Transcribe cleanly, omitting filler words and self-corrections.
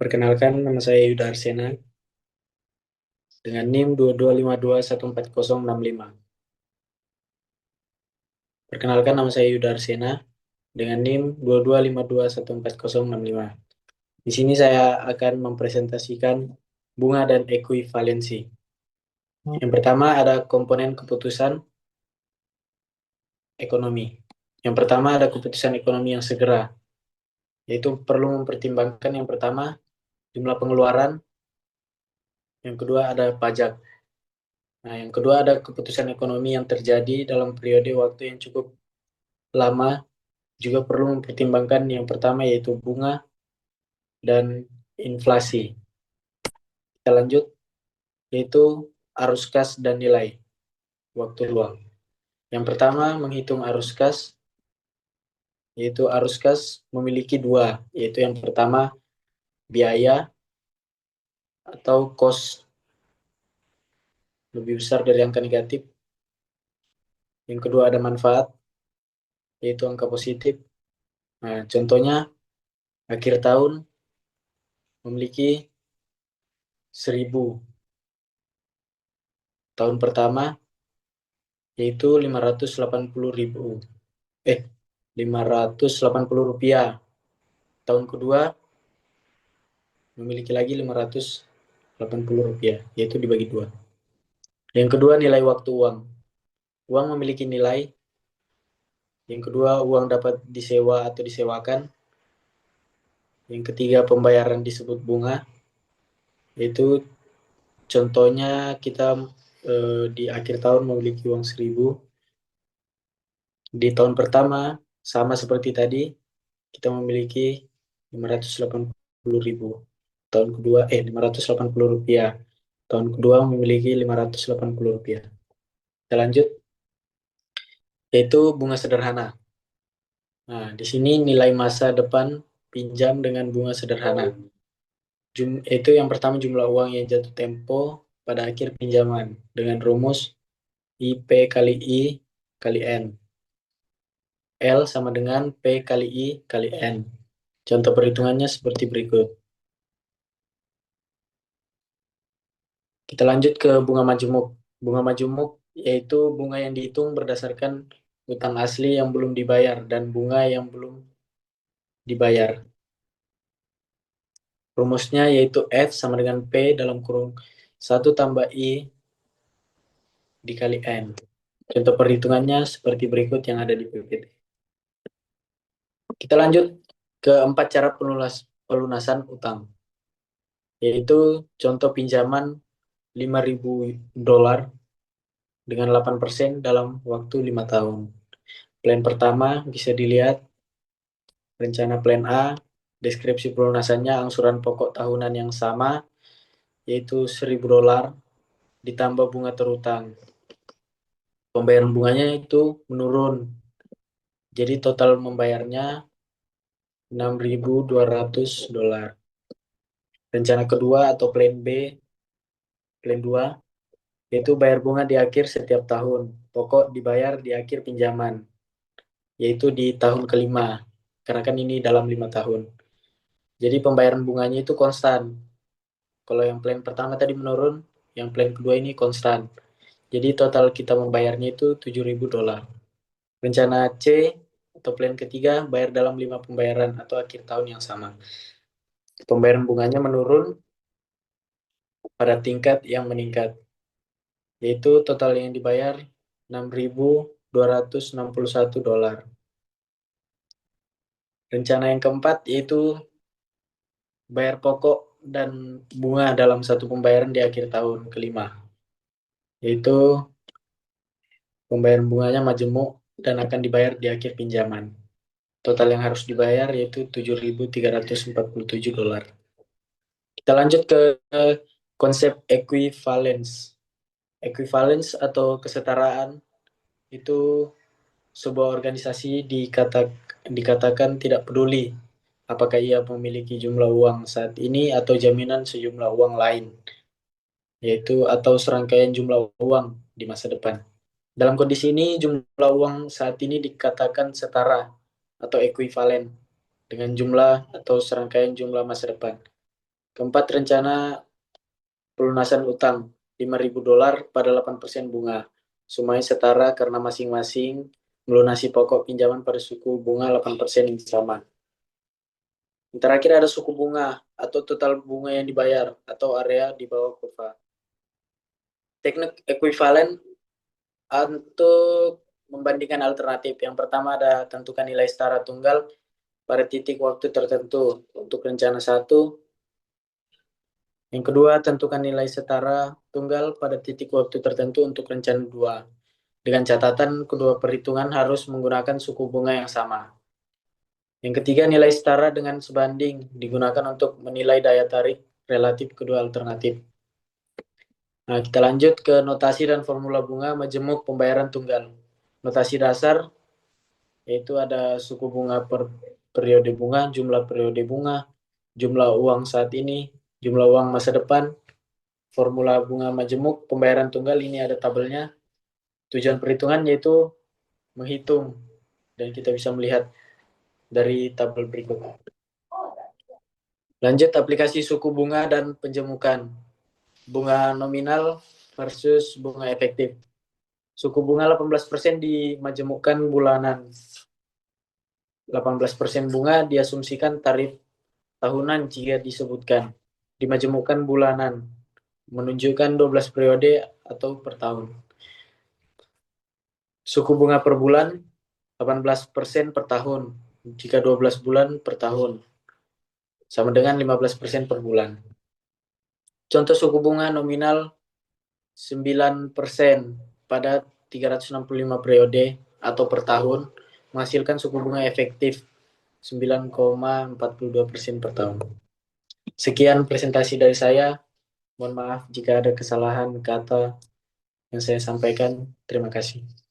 Perkenalkan, nama saya Yuda Arsena dengan NIM 2252140065. Perkenalkan, nama saya Yuda Arsena dengan NIM 2252140065. Di sini saya akan mempresentasikan bunga dan ekuivalensi. Yang pertama ada komponen keputusan ekonomi. Yang pertama ada keputusan ekonomi yang segera, yaitu perlu mempertimbangkan yang pertama jumlah pengeluaran, yang kedua ada pajak. Nah, yang kedua ada keputusan ekonomi yang terjadi dalam periode waktu yang cukup lama, juga perlu mempertimbangkan yang pertama yaitu bunga dan inflasi. Kita lanjut, yaitu arus kas dan nilai waktu luang. Yang pertama menghitung arus kas, yaitu arus kas memiliki dua, yaitu yang pertama biaya atau cost lebih besar dari angka negatif. Yang kedua ada manfaat, yaitu angka positif. Nah, contohnya akhir tahun memiliki 1.000, tahun pertama yaitu 580.000, 580 rupiah. Tahun kedua memiliki lagi 580 rupiah, yaitu dibagi dua. Yang kedua nilai waktu uang. Uang memiliki nilai. Yang kedua uang dapat disewa atau disewakan. Yang ketiga pembayaran disebut bunga, yaitu contohnya kita di akhir tahun memiliki uang 1.000. Di tahun pertama sama seperti tadi, kita memiliki 580.000. Tahun kedua 580 rupiah. Tahun kedua memiliki 580 rupiah. Kita lanjut, yaitu bunga sederhana. Nah, di sini nilai masa depan pinjam dengan bunga sederhana. Itu yang pertama jumlah uang yang jatuh tempo pada akhir pinjaman dengan rumus IP kali I kali N. L sama dengan P kali I kali N. Contoh perhitungannya seperti berikut. Kita lanjut ke bunga majemuk. Bunga majemuk yaitu bunga yang dihitung berdasarkan utang asli yang belum dibayar dan bunga yang belum dibayar. Rumusnya yaitu F sama dengan P dalam kurung 1 tambah I dikali N. Contoh perhitungannya seperti berikut yang ada di PPT. Kita lanjut ke 4 cara pelunasan utang. Yaitu contoh pinjaman 5.000 dolar dengan 8% dalam waktu 5 tahun. Plan pertama bisa dilihat rencana plan A, deskripsi pelunasannya angsuran pokok tahunan yang sama, yaitu 1.000 dolar ditambah bunga terutang. Pembayaran bunganya itu menurun. Jadi total membayarnya 6.200 dolar. Rencana kedua atau plan B, plan 2, yaitu bayar bunga di akhir setiap tahun. Pokok dibayar di akhir pinjaman, yaitu di tahun kelima. Karena kan ini dalam 5 tahun. Jadi pembayaran bunganya itu konstan. Kalau yang plan pertama tadi menurun, yang plan kedua ini konstan. Jadi total kita membayarnya itu 7.000 dolar. Rencana C atau plan ketiga bayar dalam 5 pembayaran atau akhir tahun yang sama. Pembayaran bunganya menurun pada tingkat yang meningkat, yaitu total yang dibayar 6.261 dolar. Rencana yang keempat yaitu bayar pokok dan bunga dalam satu pembayaran di akhir tahun kelima, yaitu pembayaran bunganya majemuk dan akan dibayar di akhir pinjaman. Total yang harus dibayar yaitu 7.347 dolar. Kita lanjut ke konsep equivalence. Equivalence atau kesetaraan itu sebuah organisasi dikatakan tidak peduli apakah ia memiliki jumlah uang saat ini atau jaminan sejumlah uang lain, yaitu atau serangkaian jumlah uang di masa depan. Dalam kondisi ini, jumlah uang saat ini dikatakan setara atau ekuivalen dengan jumlah atau serangkaian jumlah masa depan. Keempat, rencana pelunasan utang $5.000 pada 8% bunga. Semuanya setara karena masing-masing melunasi pokok pinjaman pada suku bunga 8% yang sama. Yang terakhir ada suku bunga atau total bunga yang dibayar atau area di bawah kurva. Teknik ekuivalen untuk membandingkan alternatif. Yang pertama ada tentukan nilai setara tunggal pada titik waktu tertentu untuk rencana 1. Yang kedua, tentukan nilai setara tunggal pada titik waktu tertentu untuk rencana 2. Dengan catatan kedua perhitungan harus menggunakan suku bunga yang sama. Yang ketiga, nilai setara dengan sebanding digunakan untuk menilai daya tarik relatif kedua alternatif. Nah, kita lanjut ke notasi dan formula bunga majemuk pembayaran tunggal. Notasi dasar yaitu ada suku bunga per periode bunga, jumlah periode bunga, jumlah uang saat ini, jumlah uang masa depan, formula bunga majemuk pembayaran tunggal, ini ada tabelnya. Tujuan perhitungan yaitu menghitung dan kita bisa melihat dari tabel berikut. Lanjut aplikasi suku bunga dan penjemukan. Bunga nominal versus bunga efektif. Suku bunga 18% dimajemukkan bulanan. 18% bunga diasumsikan tarif tahunan jika disebutkan. Dimajemukkan bulanan, menunjukkan 12 periode atau per tahun. Suku bunga per bulan 18% per tahun, jika 12 bulan per tahun. Sama dengan 15% per bulan. Contoh suku bunga nominal 9% pada 365 periode atau per tahun, menghasilkan suku bunga efektif 9,42% per tahun. Sekian presentasi dari saya. Mohon maaf jika ada kesalahan kata yang saya sampaikan. Terima kasih.